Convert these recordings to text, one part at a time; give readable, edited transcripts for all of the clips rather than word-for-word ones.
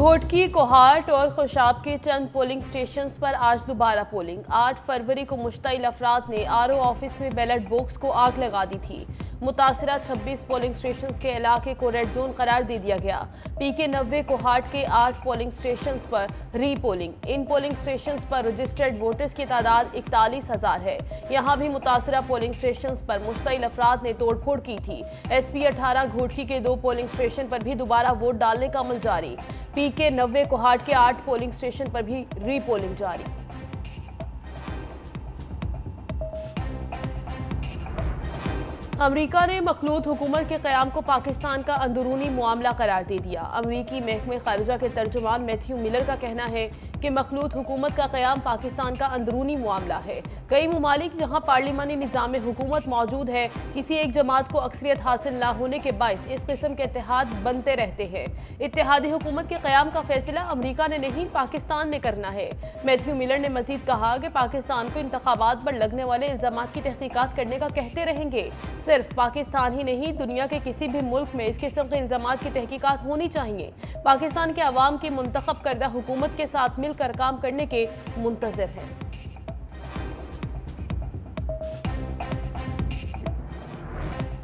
घोटकी, कोहाट और खुशाब के चंद polling stations पर आज दोबारा पोलिंग। 8 फरवरी को मुश्तइल अफराद ने आरओ ऑफिस में बैलेट बॉक्स को आग लगा दी थी। मुतासरा 26 पोलिंग स्टेशंस के इलाके को रेड जोन करार दे दिया गया। पीके 90 कोहाट के 8 पोलिंग स्टेशंस पर री पोलिंग। इन पोलिंग स्टेशंस पर रजिस्टर्ड वोटर्स की तादाद 41,000 है। यहाँ भी मुतासरा पोलिंग स्टेशंस पर मुश्तइल अफराद ने तोड़फोड़ की थी। SP 18 घोटकी के 2 पोलिंग स्टेशन पर भी दोबारा वोट डालने का अमल जारी। पीके 90 कोहाट के 8 पोलिंग स्टेशन पर भी री पोलिंग जारी। अमरीका ने मखलूत हुकूमत के क़याम को पाकिस्तान का अंदरूनी मामला करार दे दिया। अमरीकी महकमे खारिजा के तर्जुमान मैथ्यू मिलर का कहना है कि मखलूत हुकूमत का क़याम पाकिस्तान का अंदरूनी मामला है। कई ममालिक जहाँ पार्लिमानी निज़ाम हुकूमत मौजूद है, किसी एक जमात को अक्सरियत हासिल ना होने के बाइस इस किस्म के इत्तेहाद बनते रहते हैं। इत्तेहादी हुकूमत के क़याम का फैसला अमरीका ने नहीं, पाकिस्तान ने करना है। मैथ्यू मिलर ने मजीद कहा कि पाकिस्तान को इंतखाबात पर लगने वाले इल्ज़ामात की तहकीकात करने का कहते रहेंगे। सिर्फ पाकिस्तान ही नहीं, दुनिया के किसी भी मुल्क में इस किस्म के इल्ज़ामात की तहकीकात होनी चाहिए। पाकिस्तान के अवाम की मुंतखब करदा हुकूमत के साथ मिलकर काम करने के मुंतज़िर हैं।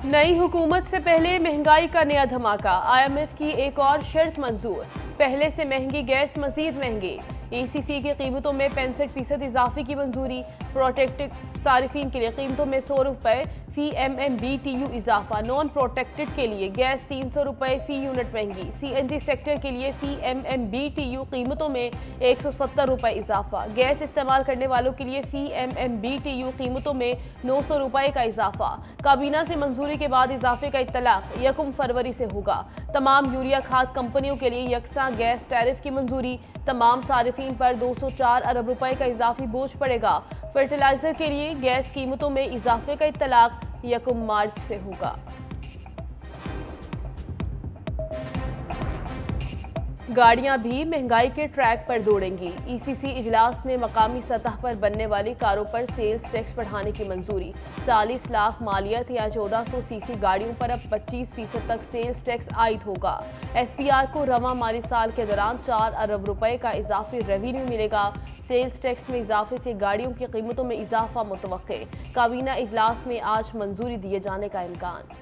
नई हुकूमत से पहले महंगाई का नया धमाका। IMF की एक और शर्त मंजूर। पहले से महंगी गैस मजीद महंगी। ECC की कीमतों में 65% इजाफे की मंजूरी। प्रोटेक्टेड सारिफीन के लिए कीमतों में 100 रुपये फी MMBTU इजाफा। नॉन प्रोटेक्टेड के लिए गैस 300 रुपये फी यूनिट महंगी। CNG सेक्टर के लिए फी MMBTU कीमतों में 170 रुपये इजाफा। गैस इस्तेमाल करने वालों के लिए फी MMBTU कीमतों में 900 रुपये का इजाफा। काबीना से मंजूरी के बाद इजाफे का इत्तलाक 1 फरवरी से होगा। तमाम यूरिया खाद कंपनियों के लिए यकसा गैस टैरिफ की मंजूरी। तमाम सारिफीन पर 204 अरब रुपए का इजाफी बोझ पड़ेगा। फर्टिलाइजर के लिए गैस कीमतों में इजाफे का इत्तलाक 1 मार्च से होगा। गाड़ियां भी महंगाई के ट्रैक पर दौड़ेंगी। ECC इजलास में मकामी सतह पर बनने वाली कारों पर सेल्स टैक्स बढ़ाने की मंजूरी। 40 लाख मालियत या 1400 CC गाड़ियों पर अब 25% तक सेल्स टैक्स आयद होगा। FPR को रवां माली साल के दौरान 4 अरब रुपए का इजाफी रेवेन्यू मिलेगा। सेल्स टैक्स में इजाफे से गाड़ियों की कीमतों में इजाफा मुतवक्के। काबीना इजलास में आज मंजूरी दिए जाने का इम्कान।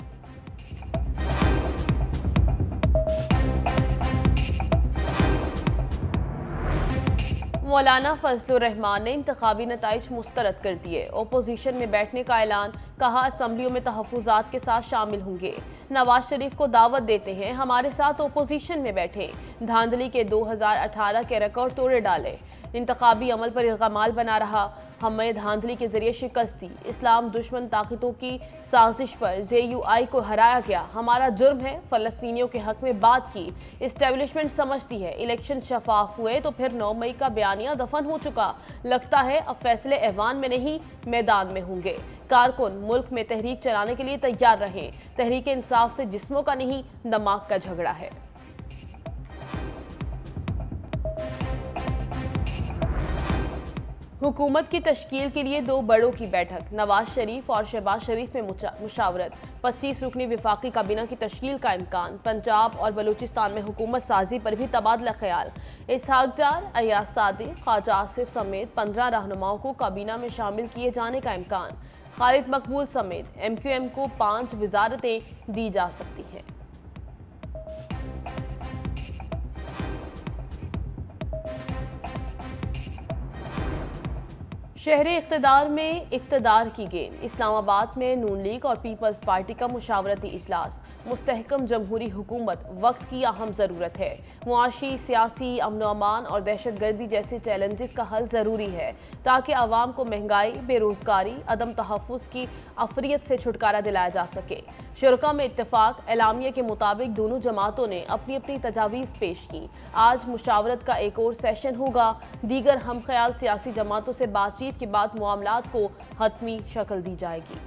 मौलाना फजलुर रहमान ने इंतखाबी नताइज मुस्तरद कर दिए। ओपोजिशन में बैठने का ऐलान। कहा, असम्बलियों में तहफ़्फ़ुज़ात के साथ शामिल होंगे। नवाज शरीफ को दावत देते हैं, हमारे साथ ओपोजिशन में बैठे। धांधली के 2018 के रिकॉर्ड तोड़े डाले। इंतखाबी अमल पर इल्ज़ामात बना रहा। हमें धांधली के जरिए शिकस्त दी। इस्लाम दुश्मन ताकतों की साजिश पर JUI को हराया गया। हमारा जुर्म है। फ़लस्तीनियों के हक में बात की। इस्टेब्लिशमेंट समझती है इलेक्शन शफाफ हुए तो फिर 9 मई का बयानिया दफन हो चुका। लगता है अब फैसले ऐवान में नहीं, मैदान में होंगे। कारकुन मुल्क में तहरीक चलाने के लिए तैयार रहें। तहरीक इंसाफ से जिस्मों का नहीं, दिमाग का झगड़ा है। हुकूमत की तश्कील के लिए 2 बड़ों की बैठक। नवाज शरीफ और शहबाज शरीफ में मुशावरत। 25 रुकनी विफाकी काबीना की तश्कील का इम्कान। पंजाब और बलूचिस्तान में हुकूमत साजी पर भी तबादला ख्याल। इसहाक डार, अयाज सादिक, ख्वाजा आसिफ समेत 15 रहनुमाओं को काबीना में शामिल किए जाने का इम्कान। खालिद मकबूल समेत MQM को 5 वजारतें दी जा सकती हैं। शहरी इक़्तिदार में इक़्तिदार की गेम। इस्लामाबाद में नून लीग और पीपल्स पार्टी का मुशावरती इजलास। मुस्तहकम जमहूरी हुकूमत वक्त की अहम ज़रूरत है। मुआशी, सियासी, अमन अमान और दहशत गर्दी जैसे चैलेंजेस का हल ज़रूरी है ताकि आवाम को महंगाई, बेरोज़गारी, अदम तहफ़्फ़ुज़ की अफरियत से छुटकारा दिलाया जा सके। शुरका में इत्तेफाक। एलामिया के मुताबिक दोनों जमातों ने अपनी अपनी तजावीज़ पेश की। आज मुशावरत का एक और सेशन होगा। दीगर हम ख्याल सियासी जमातों से बातचीत के बाद मामलात को हतमी शक्ल दी जाएगी।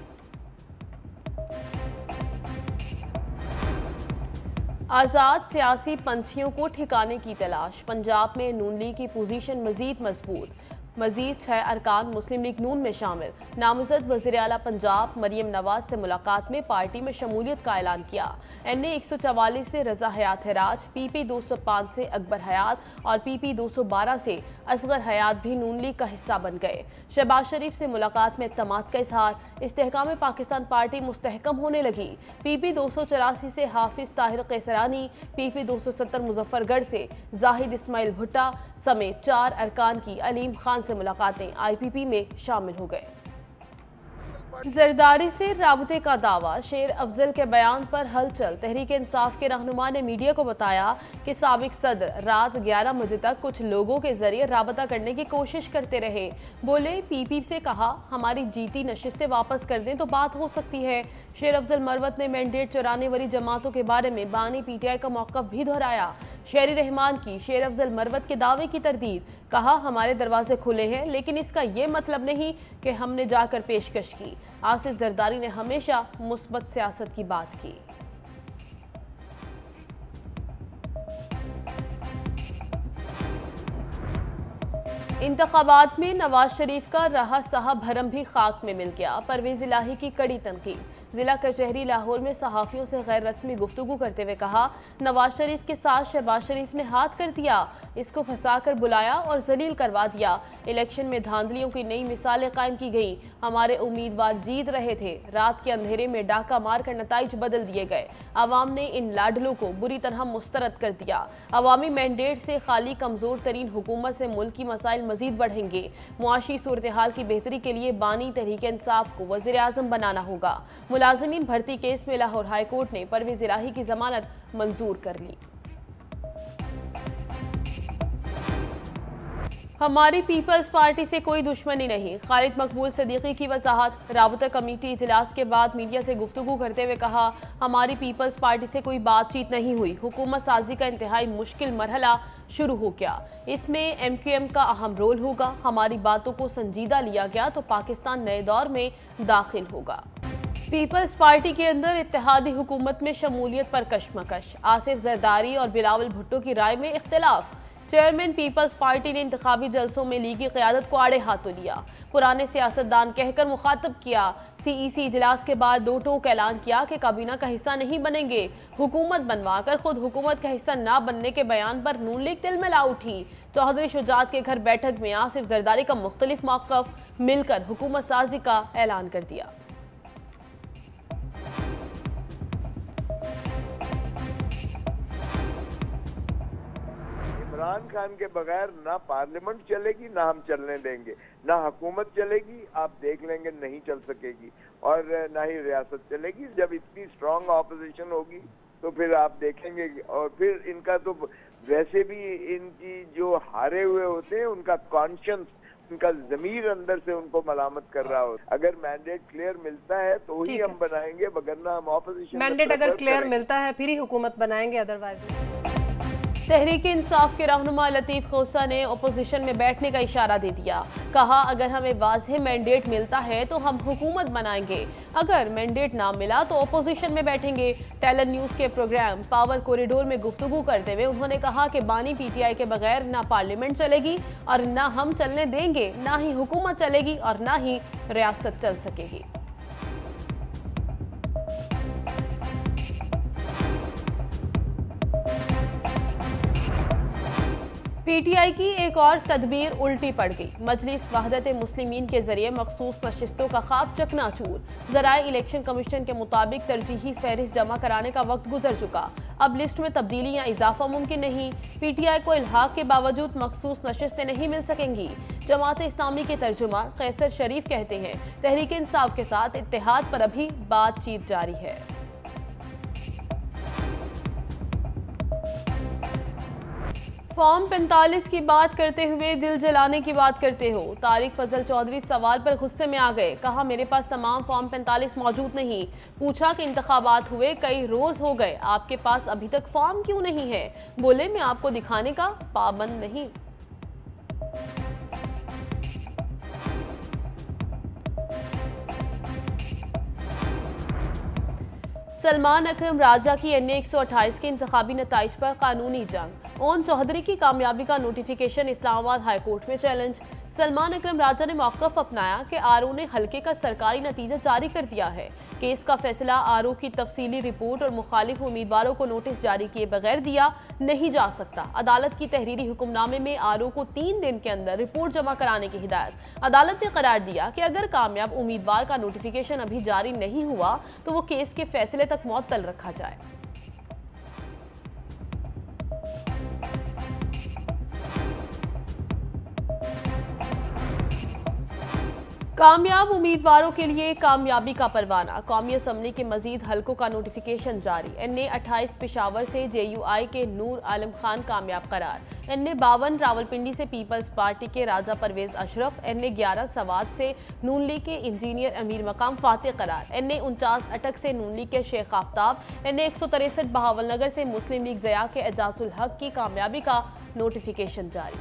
आज़ाद सियासी पंछियों को ठिकाने की तलाश। पंजाब में नून लीग की पोजीशन मजीद मजबूत। मजीद 6 अरकान मुस्लिम लीग नून में शामिल। नामजद वज़ीर आला पंजाब मरियम नवाज से मुलाकात में पार्टी में शमूलियत का ऐलान किया। NA 144 से रजा हयात हराज, PP 205 से अकबर हयात और PP 212 से असगर हयात भी नून लीग का हिस्सा बन गए। शहबाज शरीफ से मुलाकात में इत्तमाद का इजहार, इस्तेहकाम पाकिस्तान पार्टी मुस्तहकम होने लगी। PP 284 से हाफिज ताहिर कैसरानी, PP 270 मुजफ्फरगढ़ से जाहिद इस्माइल भुट्टा समेत 4 अरकान की अलीम खान से मुलाकातें IPP में शामिल हो गए। जरदारी से राबते का दावा, शेर अफजल के बयान पर हलचल। तहरीक इंसाफ के रहनुमा ने मीडिया को बताया कि साबिक सदर रात 11 बजे तक कुछ लोगों के जरिए राबता करने की कोशिश करते रहे। बोले PP से कहा हमारी जीती नशिस्तें वापस कर दें तो बात हो सकती है। शेर अफजल मरवत ने मैंडेट चुराने वाली जमातों के बारे में बानी PTI का मौक़िफ़ भी दोहराया। शेरी रहमान की शेर अफजल मरवत के दावे की तरदीद, कहा हमारे दरवाजे खुले हैं लेकिन इसका ये मतलब नहीं कि हमने जाकर पेशकश की। आसिफ जरदारी ने हमेशा मुस्बत सियासत की बात की। इंतखाबात में नवाज शरीफ का रहा सहा भरम भी खाक में मिल गया। परवेज इलाही की कड़ी तनकीद। जिला कचहरी लाहौर में सहाफ़ियों से गैर रस्मी गुफ्तगू करते हुए कहा नवाज शरीफ के साथ शहबाज शरीफ ने हाथ कर दिया, इसको फंसा कर बुलाया और जलील करवा दिया। इलेक्शन में धांधलियों की नई मिसालें कायम की गई। हमारे उम्मीदवार जीत रहे थे, रात के अंधेरे में डाका मार कर नताइज बदल दिए गए। आवाम ने इन लाडलों को बुरी तरह मुस्तरद कर दिया। अवामी मैंडेट से खाली कमज़ोर तरीन हुकूमत से मुल्क की मसाइल मजीद बढ़ेंगे। मुआशी सूरत हाल की बेहतरी के लिए बानी तहरीक इंसाफ को वज़ीर आज़म बनाना होगा। मुलाजिमीन भर्ती केस में लाहौर हाई कोर्ट ने परवेज इलाही की जमानत मंजूर कर ली। हमारी पीपल्स पार्टी से कोई दुश्मनी नहीं, खालिद मकबूल सदीकी की वजाहत। राबता कमेटी इजलास के बाद मीडिया से गुफ्तगू करते हुए कहा हमारी पीपल्स पार्टी से कोई बातचीत नहीं हुई। हुकूमत साजी का इंतहाई मुश्किल मरहला शुरू हो गया, इसमें MQM का अहम रोल होगा। हमारी बातों को संजीदा लिया गया तो पाकिस्तान नए दौर में दाखिल होगा। पीपल्स पार्टी के अंदर इत्तेहादी हुकूमत में शमूलियत पर कशमकश। आसिफ जरदारी और बिलावल भुट्टो की राय में इख्तिलाफ। चेयरमैन पीपल्स पार्टी ने इंतखाबी जलसों में लीगी क़यादत को आड़े हाथों लिया, पुराने सियासतदान कहकर मुखातब किया। CEC इजलास के बाद दो टोक ऐलान किया कि काबीना का हिस्सा नहीं बनेंगे। हुकूमत बनवाकर खुद हुकूमत का हिस्सा ना बनने के बयान पर नून लीग तिल में ला उठी। चौधरी शुजात के घर बैठक में आसिफ जरदारी का मुख्तलिफ मौक़िफ़ मिलकर हुकूमत साजी का ऐलान कर दिया। इमरान खान के बगैर ना पार्लियामेंट चलेगी, ना हम चलने देंगे, ना हुकूमत चलेगी, आप देख लेंगे नहीं चल सकेगी, और ना ही रियासत चलेगी। जब इतनी स्ट्रांग ऑपोजिशन होगी तो फिर आप देखेंगे। और फिर इनका तो वैसे भी इनकी जो हारे हुए होते हैं उनका कॉन्शियंस, उनका ज़मीर अंदर से उनको मलामत कर रहा हो। अगर मैंडेट क्लियर मिलता है तो ही हम बनाएंगे, वगरना हम ऑपोजिशन मैंडेट अगर क्लियर मिलता है फिर ही हुकूमत बनाएंगे, अदरवाइज। तहरीक इंसाफ के रहनुमा लतीफ़ खोसा ने अपोजिशन में बैठने का इशारा दे दिया। कहा अगर हमें वाज़ेह मैंडेट मिलता है तो हम हुकूमत बनाएंगे, अगर मैंडेट ना मिला तो अपोजिशन में बैठेंगे। टैलेंट न्यूज़ के प्रोग्राम पावर कॉरिडोर में गुफ्तगू करते हुए उन्होंने कहा कि बानी PTI के बगैर ना पार्लियामेंट चलेगी और ना हम चलने देंगे, ना ही हुकूमत चलेगी और ना ही रियासत चल सकेगी। PTI की एक और तदबीर उल्टी पड़ गई। मजलिस वहदत मुस्लिमीन के जरिए मखसूस नशिस्तों का ख्वाब चकनाचूर। ज़राए इलेक्शन कमीशन के मुताबिक तरजीही फहरिस्त जमा कराने का वक्त गुजर चुका, अब लिस्ट में तब्दीली या इजाफा मुमकिन नहीं। PTI को इल्हाक के बावजूद मखसूस नशिस्तें नहीं मिल सकेंगी। जमात इस्लामी के तर्जुमान कैसर शरीफ कहते हैं तहरीक इंसाफ के साथ इत्तेहाद पर अभी बातचीत जारी है। फॉर्म 45 की बात करते हुए दिल जलाने की बात करते हो। तारिक फजल चौधरी सवाल पर गुस्से में आ गए, कहा मेरे पास तमाम फॉर्म 45 मौजूद नहीं। पूछा कि इंतखाबात हुए कई रोज हो गए, आपके पास अभी तक फॉर्म क्यों नहीं है? बोले मैं आपको दिखाने का पाबंद नहीं। सलमान अकरम राजा की NA 128 के इंतखाबी नताइज पर कानूनी जंग। ओन चौधरी की कामयाबी का नोटिफिकेशन इस्लामाबाद हाई कोर्ट में चैलेंज। सलमान अकरम राजा ने मौक़िफ़ अपनाया कि आरओ ने हल्के का सरकारी नतीजा जारी कर दिया है। केस का फैसला आरओ की तफसीली रिपोर्ट और मुखालिफ उम्मीदवारों को नोटिस जारी किए बगैर दिया नहीं जा सकता। अदालत की तहरीरी हुक्मनामे में आरओ को 3 दिन के अंदर रिपोर्ट जमा कराने की हिदायत। अदालत ने करार दिया कि अगर कामयाब उम्मीदवार का नोटिफिकेशन अभी जारी नहीं हुआ तो वो केस के फैसले तक मुअत्तल रखा जाए। कामयाब उम्मीदवारों के लिए कामयाबी का परवाना। कौमी असम्बली के मजीद हल्कों का नोटिफिकेशन जारी। NA 28 पेशावर से JUI के नूर आलम खान कामयाब करार। NA 52 रावलपिंडी से पीपल्स पार्टी के राजा परवेज अशरफ। NA 11 सवात से नून लीग के इंजीनियर अमीर मकाम फातेह करार। NA 49 अटक से नून लीग के शेख आफ्ताब। NA 163 बहावलनगर से मुस्लिम लीग ज़िया के एजाजुल हक की कामयाबी का नोटिफिकेशन जारी।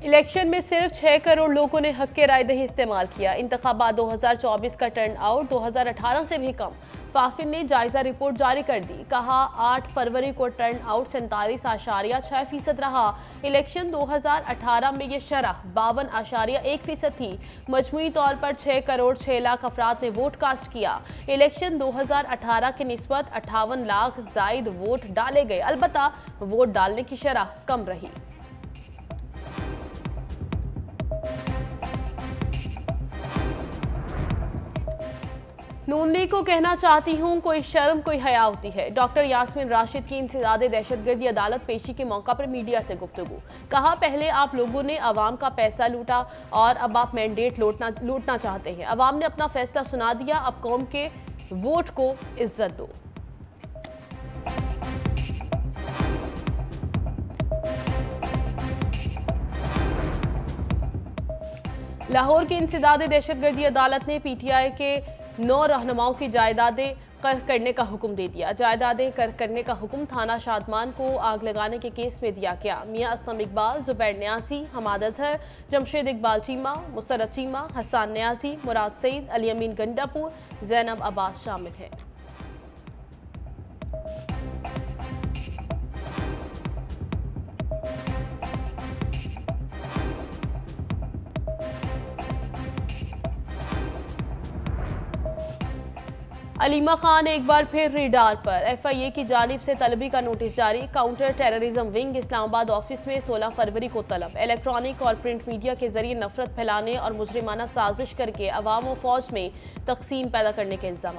इलेक्शन में सिर्फ 6 करोड़ लोगों ने हक के राय दही इस्तेमाल किया। इंतखाबात 2024 का टर्न आउट 2018 से भी कम। फाफिन ने जायजा रिपोर्ट जारी कर दी। कहा 8 फरवरी को टर्न आउट 47.6% रहा। इलेक्शन 2018 में ये शरह 52.1% थी। मजमूई तौर पर 6 करोड़ 6 लाख अफराद ने वोट कास्ट किया। इलेक्शन 2018 के निस्बत 58 लाख जायद वोट डाले गए। अलबत्ता वोट डालने की शरह कम रही। नून लीग को कहना चाहती हूँ, कोई शर्म कोई हया होती है। डॉक्टर यास्मीन राशिद की इंसदादे दहशतगर्दी अदालत पेशी के मौका पर मीडिया से गुफ्तगू। कहा पहले आप लोगों ने अवाम का पैसा लूटा और अब आप मैंडेट लूटना चाहते हैं। अवाम ने अपना फैसला सुना दिया, अब कौम के वोट को इज्जत दो। लाहौर की इंसदादे दहशतगर्दी अदालत ने PTI के 9 रहनुमाओं की जायदादें कर्क करने का हुक्म दे दिया। जायदादें कर्क करने का हुक्म थाना शादमान को आग लगाने के केस में दिया गया। मियां असलम इकबाल, जुबैर न्यासी, हमाद अजहर, जमशेद इकबाल चीमा, मुसरत चीमा, हसन न्यासी, मुराद सईद, अली अमीन गंडापुर, जैनब अब्बास शामिल हैं। अलीमा खान एक बार फिर रेडार पर। FIA की जानिब से तलबी का नोटिस जारी। Counter terrorism wing Islamabad office में 16 फरवरी को तलब। इलेक्ट्रॉनिक और प्रिंट मीडिया के जरिए नफरत फैलाने और मुजरिमाना साजिश करके अवाम व फौज में तकसीम पैदा करने के इल्जाम।